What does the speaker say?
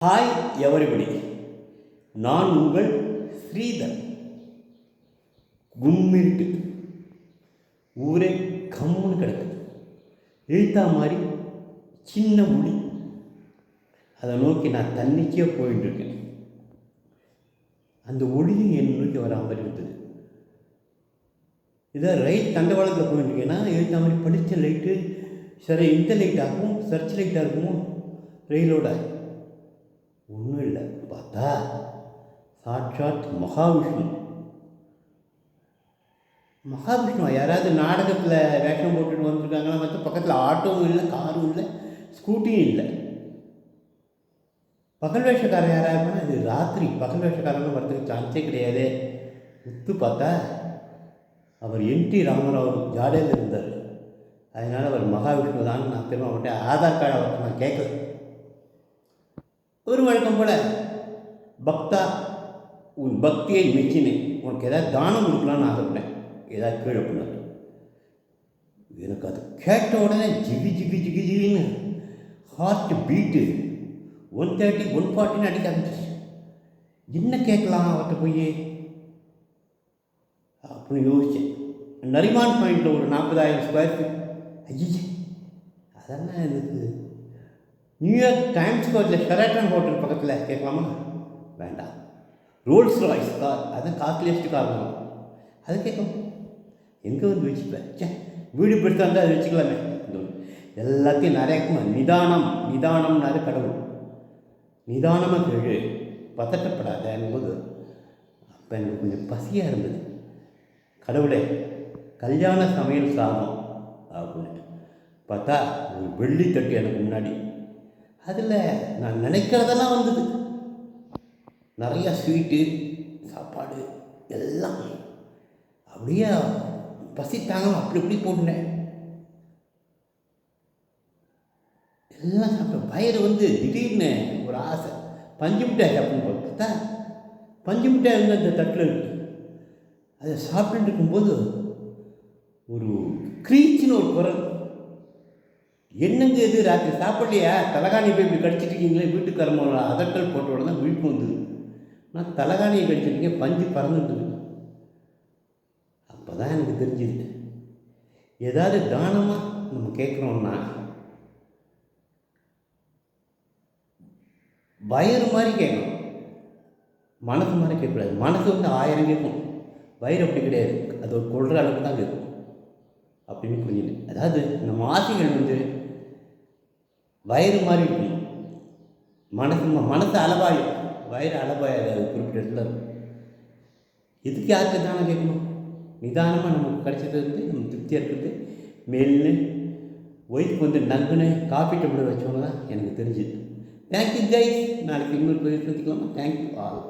Hi everybody, நான் உங்கள் ஸ்ரீதர். கும்மிருட்டு, ஊரே கம்முன்னு கிடக்குது. எழுத்தா மாதிரி சின்ன முடி, அதை நோக்கி நான் தன்னிச்சே போயிட்டுருக்கேன். அந்த ஒளியும் என் நோக்கி வர மாதிரி இருந்தது. இதை ரைட் தண்டவாளத்தில் போயிட்டுருக்கேன்னா எழுத்தா மாதிரி படித்த லைட்டு சரி இந்த லைட் ஆகும், சர்ச் லைட்டாக இருக்குமோ ரயிலோட. ஒன்றும் இல்லை, பார்த்தா சாட்சாத் மகாவிஷ்ணு. யாராவது நாடகத்தில் வேஷம் போட்டுட்டு வந்துருக்காங்கன்னா மற்ற பக்கத்தில் ஆட்டோவும் இல்லை, காரும் இல்லை, ஸ்கூட்டியும் இல்லை. பகல் வேஷக்காரன் யாராக இருப்பானா? இது ராத்திரி. பகல் வேஷக்காரன்னு வரதுக்கு சான்ஸே கிடையாது. உத்து பார்த்தா அவர் என்டி ராமராவ் ஜாடையில் இருந்தார். அதனால் அவர் மகாவிஷ்ணு தான். நான் திரும்ப அவர்கிட்ட ஆதார் கார்டு அவர்கிட்ட நான் கேட்கல. ஒரு வழக்கம் போல், பக்தா உன் பக்தியை மெச்சினேன், உனக்கு ஏதாவது தானம் கொடுக்கலான்னு ஆசைப்பட்டேன், ஏதாவது கீழே பண்ணார். எனக்கு அது கேட்ட உடனே ஜிகி ஜிகி ஜிகி ஜிகின்னு ஹார்ட் பீட்டு 130 140 அடிக்க ஆரம்பிச்சிச்சு. என்ன கேட்கலாம் அவர்கிட்ட போய் அப்படின்னு யோசித்தேன். நரிமான் பாயிண்டில் ஒரு 40,000 ஸ்கொயர் ஃபீட். ஐயே, அதெல்லாம் எனக்கு நியூயார்க் டைம்ஸ் ஸ்கொயரில் ஷெராட்டன் ஹோட்டல் பக்கத்தில் கேட்கலாமா? வேண்டாம். ரோல்ஸ் ராய்ஸ் கார், அதுதான் காஸ்ட்லியஸ்ட் கார் தான், அது கேட்கலாம். எங்கே வந்து வச்சுப்பேன்? வீடு பெருசாக இருந்தால் அது வச்சுக்கலாமே. எல்லாத்தையும் நிறைய நிதானம்னாரு கடவுள். நிதானமாக கேளு, பதட்டப்படாத என்பது. அப்போ எனக்கு கொஞ்சம் பசியாக இருந்தது. கடவுளே, கல்யாண சமையல் சாதம் அப்படின்னு பார்த்தா ஒரு வெள்ளி தட்டு எனக்கு முன்னாடி. அதில் நான் நினைக்கிறதெல்லாம் வந்தது. நிறையா ஸ்வீட்டு, சாப்பாடு எல்லாம். அப்படியே பசி தாங்க அப்படி இப்படி போட்டுனேன். எல்லாம் சாப்பிட்டேன். வயிறு திடீர்னு ஒரு ஆசை, பஞ்சு மிட்டாய் சாப்பிடணும். பார்த்தா பஞ்சு மிட்டாய் அந்த தட்டில் இருக்குது. அதை சாப்பிட்டு இருக்கும்போது ஒரு க்ரீச்சின்னு ஒரு குரல். என்னங்க இது, ராத்திரி சாப்பிட்லையா? தலகாணி போய் இப்படி கடிச்சிட்டு இருக்கீங்களே, வீட்டுக்காரமோட அதட்டல் போட்ட உடனே விழிப்பு வந்தது. நான் தலகாணியை கடிச்சிருக்கேன், பஞ்சு பறந்துட்டு. அப்போ தான் எனக்கு தெரிஞ்சுது, ஏதாவது தானமாக நம்ம கேட்குறோம்னா வயிறு மாதிரி கேட்கணும், மனசு மாதிரி கேட்கக்கூடாது. மனசு 1000 கேட்கும், வயிறு அப்படி கிடையாது. அது ஒரு கொள்கிற அளவுக்கு தான் கேட்கும் அப்படின்னு புரிஞ்சுது. அதாவது நம்ம ஆசைகள் வயிறு மாதிரி இருக்கணும், மனசு அளவாயும், வயிறு அளவாயாது. அது குறிப்பிட்ட இடத்துல இருக்கும். எதுக்கு யாருக்கு தானம் கேட்கணும்? நிதானமாக நமக்கு கிடைச்சது நம்ம திருப்தியாக இருக்கிறது மேல்னு ஒய்ஃபுக்கு நங்குன்னு காஃபி டேபிள் வச்சோன்னு தான் எனக்கு தெரிஞ்சுது. Thank you guys. நாளைக்கு இன்னொரு பேர் சந்திக்கலாமா? Thank you all.